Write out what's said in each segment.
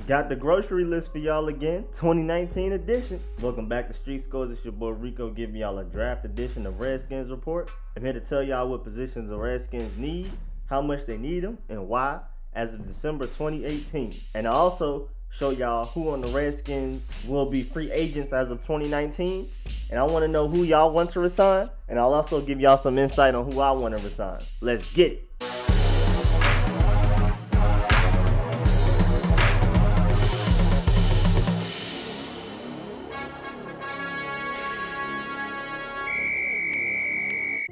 Got the grocery list for y'all again, 2019 edition. Welcome back to Street Scores. It's your boy Rico giving y'all a draft edition of Redskins Report. I'm here to tell y'all what positions the Redskins need, how much they need them, and why as of December 2018. And I also show y'all who on the Redskins will be free agents as of 2019. And I want to know who y'all want to resign. And I'll also give y'all some insight on who I want to resign. Let's get it.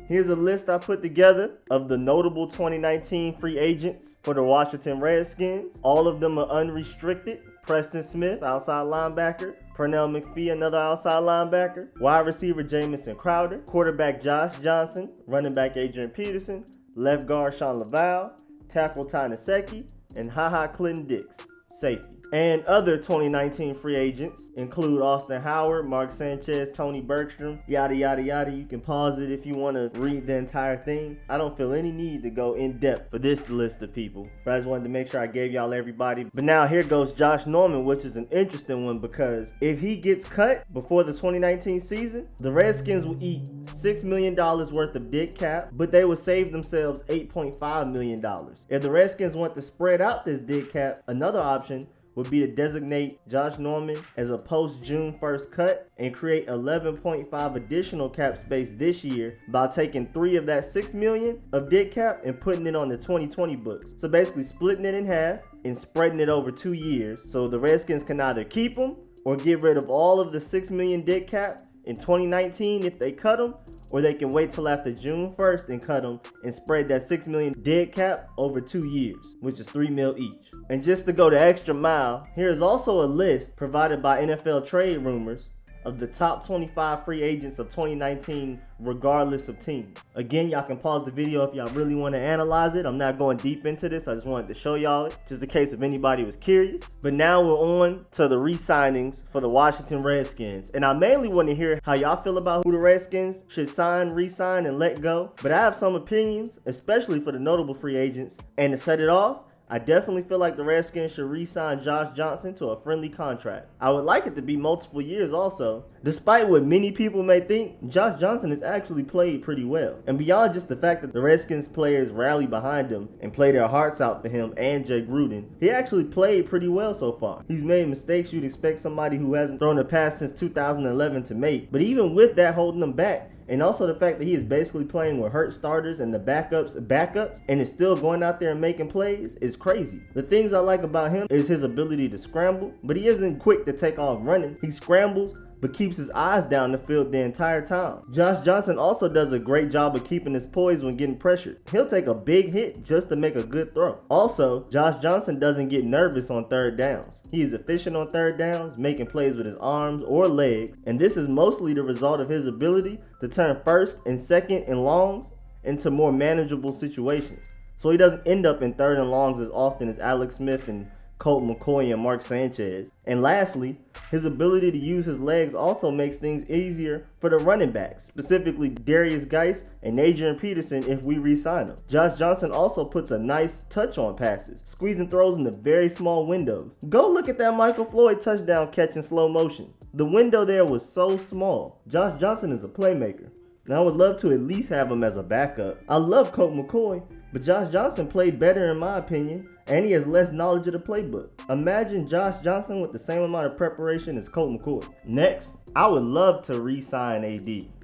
Here's a list I put together of the notable 2019 free agents for the Washington Redskins. All of them are unrestricted. Preston Smith, outside linebacker. Pernell McPhee, another outside linebacker. Wide receiver Jamison Crowder. Quarterback Josh Johnson. Running back Adrian Peterson. Left guard Sean Laval. Tackle Ty Nsekhe. And Ha-Ha Clinton Dix, safety. And other 2019 free agents include Austin Howard, Mark Sanchez, Tony Bergstrom, yada, yada, yada. You can pause it if you want to read the entire thing. I don't feel any need to go in depth for this list of people, but I just wanted to make sure I gave y'all everybody. But now here goes Josh Norman, which is an interesting one because if he gets cut before the 2019 season, the Redskins will eat $6 million worth of dead cap, but they will save themselves $8.5 million. If the Redskins want to spread out this dead cap, another option would be to designate Josh Norman as a post-June 1st cut and create 11.5 additional cap space this year by taking $3 of that $6 million of dead cap and putting it on the 2020 books. So basically splitting it in half and spreading it over 2 years. So the Redskins can either keep them or get rid of all of the $6 million dead cap in 2019 if they cut them, or they can wait till after June 1st and cut them and spread that $6 million dead cap over 2 years, which is $3 million each. And just to go the extra mile, here is also a list provided by NFL Trade Rumors of the top 25 free agents of 2019 regardless of team. Again, y'all can pause the video if y'all really want to analyze it. I'm not going deep into this. I just wanted to show y'all it just in case if anybody was curious. But now we're on to the re-signings for the Washington Redskins. And I mainly want to hear how y'all feel about who the Redskins should sign, re-sign, and let go. But I have some opinions, especially for the notable free agents. And to set it off, I definitely feel like the Redskins should re-sign Josh Johnson to a friendly contract. I would like it to be multiple years also. Despite what many people may think, Josh Johnson has actually played pretty well. And beyond just the fact that the Redskins players rally behind him and play their hearts out for him and Jay Gruden, he actually played pretty well so far. He's made mistakes you'd expect somebody who hasn't thrown a pass since 2011 to make. But even with that holding him back, and also the fact that he is basically playing with hurt starters and the backups and is still going out there and making plays is crazy. The things I like about him is his ability to scramble, but he isn't quick to take off running. He scrambles, but keeps his eyes down the field the entire time. Josh Johnson also does a great job of keeping his poise when getting pressured. He'll take a big hit just to make a good throw. Also, Josh Johnson doesn't get nervous on third downs. He is efficient on third downs, making plays with his arms or legs, and this is mostly the result of his ability to turn first and second and longs into more manageable situations. So he doesn't end up in third and longs as often as Alex Smith and Colt McCoy and Mark Sanchez. And lastly, his ability to use his legs also makes things easier for the running backs, specifically Darius Geis and Adrian Peterson if we re-sign them. Josh Johnson also puts a nice touch on passes, squeezing throws into very small windows. Go look at that Michael Floyd touchdown catch in slow motion. The window there was so small. Josh Johnson is a playmaker, and I would love to at least have him as a backup. I love Colt McCoy, but Josh Johnson played better in my opinion, and he has less knowledge of the playbook. Imagine Josh Johnson with the same amount of preparation as Colt McCoy. Next, I would love to re-sign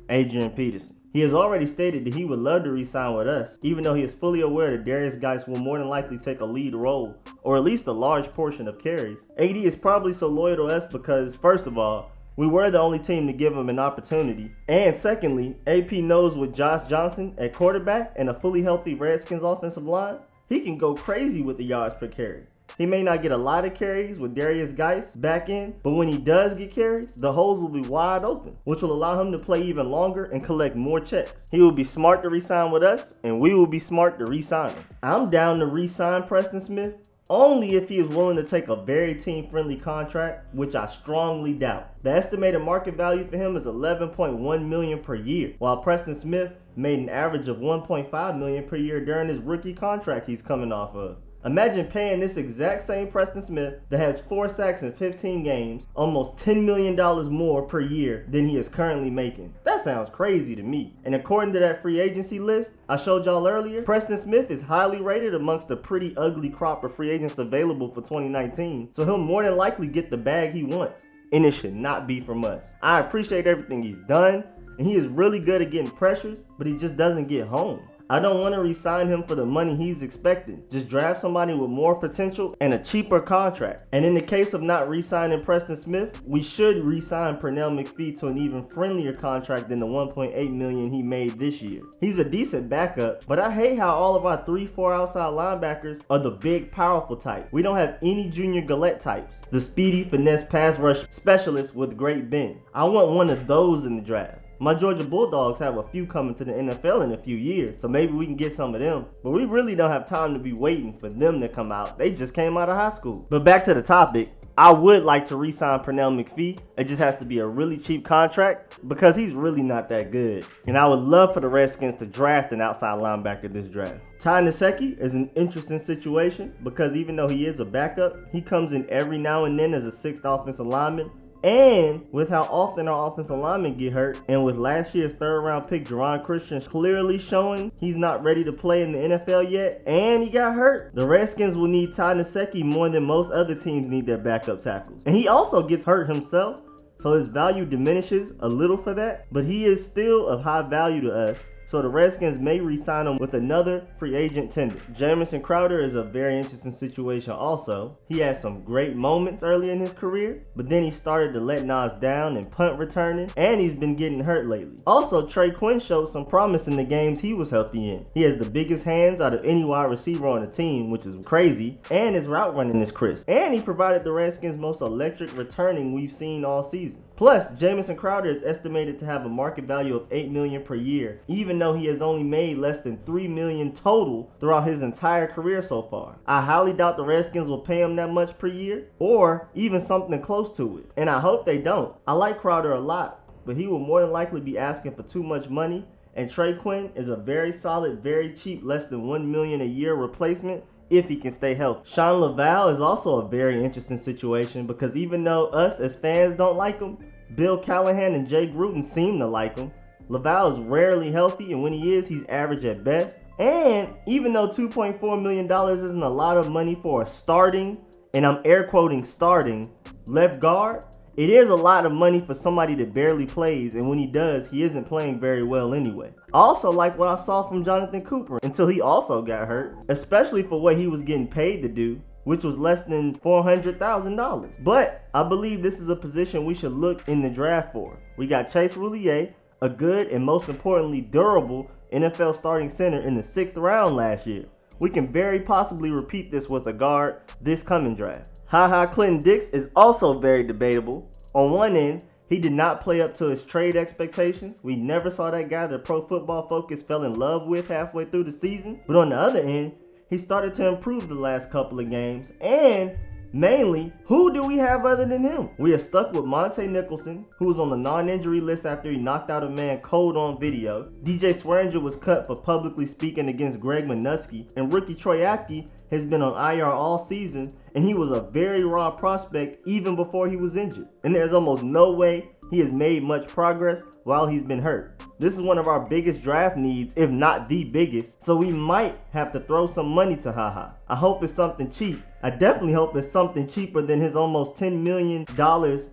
Adrian Peterson. He has already stated that he would love to re-sign with us, even though he is fully aware that Darius Geis will more than likely take a lead role, or at least a large portion of carries. AD is probably so loyal to us because, first of all, we were the only team to give him an opportunity. And secondly, AP knows with Josh Johnson at quarterback and a fully healthy Redskins offensive line, he can go crazy with the yards per carry. He may not get a lot of carries with Darius Geis back in, but when he does get carries, the holes will be wide open, which will allow him to play even longer and collect more checks. He will be smart to re-sign with us, and we will be smart to re-sign him. I'm down to re-sign Preston Smith only if he is willing to take a very team-friendly contract, which I strongly doubt. The estimated market value for him is $11.1 million per year, while Preston Smith made an average of $1.5 million per year during his rookie contract he's coming off of. Imagine paying this exact same Preston Smith that has 4 sacks in 15 games, almost $10 million more per year than he is currently making. That sounds crazy to me. And according to that free agency list I showed y'all earlier, Preston Smith is highly rated amongst a pretty ugly crop of free agents available for 2019, so he'll more than likely get the bag he wants. And it should not be from us. I appreciate everything he's done, and he is really good at getting pressures, but he just doesn't get home. I don't want to re-sign him for the money he's expecting. Just draft somebody with more potential and a cheaper contract. And in the case of not re-signing Preston Smith, we should re-sign Pernell McPhee to an even friendlier contract than the $1.8 million he made this year. He's a decent backup, but I hate how all of our 3-4 outside linebackers are the big, powerful type. We don't have any Junior Gillette types, the speedy finesse pass rush specialist with great bend. I want one of those in the draft. My Georgia Bulldogs have a few coming to the NFL in a few years, so maybe we can get some of them. But we really don't have time to be waiting for them to come out. They just came out of high school. But back to the topic, I would like to re-sign Pernell McPhee. It just has to be a really cheap contract because he's really not that good. And I would love for the Redskins to draft an outside linebacker this draft. Ty Nsekhe is an interesting situation because even though he is a backup, he comes in every now and then as a 6th offensive lineman. And with how often our offensive linemen get hurt, and with last year's 3rd round pick Jerron Christian clearly showing he's not ready to play in the NFL yet, and he got hurt, the Redskins will need Ty Nsekhe more than most other teams need their backup tackles. And he also gets hurt himself, so his value diminishes a little for that, but he is still of high value to us. So the Redskins may re-sign him with another free agent tender. Jamison Crowder is a very interesting situation also. He had some great moments early in his career, but then he started to let Nas down in punt returning, and he's been getting hurt lately. Also, Trey Quinn showed some promise in the games he was healthy in. He has the biggest hands out of any wide receiver on the team, which is crazy, and his route running is crisp. And he provided the Redskins most electric returning we've seen all season. Plus, Jamison Crowder is estimated to have a market value of $8 million per year, even though he has only made less than $3 million total throughout his entire career so far. I highly doubt the Redskins will pay him that much per year, or even something close to it. And I hope they don't. I like Crowder a lot, but he will more than likely be asking for too much money, and Trey Quinn is a very solid, very cheap, less than $1 million a year replacement if he can stay healthy. Sean Laval is also a very interesting situation because even though us as fans don't like him, Bill Callahan and Jay Gruden seem to like him. Laval is rarely healthy, and when he is, he's average at best. And even though $2.4 million isn't a lot of money for a starting, and I'm air quoting starting, left guard, it is a lot of money for somebody that barely plays, and when he does, he isn't playing very well anyway. I also like what I saw from Jonathan Cooper until he also got hurt, especially for what he was getting paid to do, which was less than $400,000. But I believe this is a position we should look in the draft for. We got Chase Roulier, a good and most importantly durable NFL starting center in the 6th round last year. We can very possibly repeat this with a guard this coming draft. Clinton Dix is also very debatable. On one end, he did not play up to his trade expectations. We never saw that guy that Pro Football Focus fell in love with halfway through the season. But on the other end, he started to improve the last couple of games, and mainly, who do we have other than him? We are stuck with Monte Nicholson, who was on the non-injury list after he knocked out a man cold on video. DJ Swearinger was cut for publicly speaking against Greg Minuski, and Ricky Troyaki has been on IR all season, and he was a very raw prospect even before he was injured. And there's almost no way he has made much progress while he's been hurt. This is one of our biggest draft needs, if not the biggest, so we might have to throw some money to I hope it's something cheap. I definitely hope it's something cheaper than his almost $10 million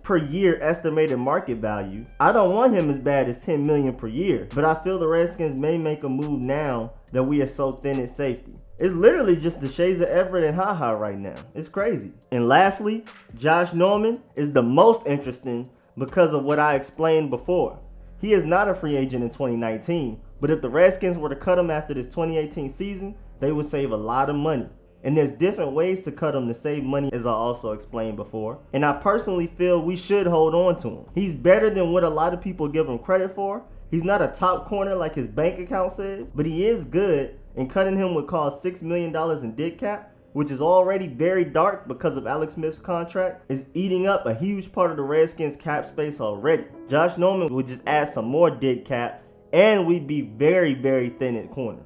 per year estimated market value. I don't want him as bad as $10 million per year, but I feel the Redskins may make a move now that we are so thin at safety. It's literally just the shades of Everett and right now. It's crazy. And lastly, Josh Norman is the most interesting because of what I explained before. He is not a free agent in 2019, but if the Redskins were to cut him after this 2018 season, they would save a lot of money. And there's different ways to cut him to save money, as I also explained before. And I personally feel we should hold on to him. He's better than what a lot of people give him credit for. He's not a top corner like his bank account says, but he is good, and cutting him would cost $6 million in dead cap, which is already very dark because of Alex Smith's contract, is eating up a huge part of the Redskins cap space already. Josh Norman would just add some more dead cap, and we'd be very, very thin at corner.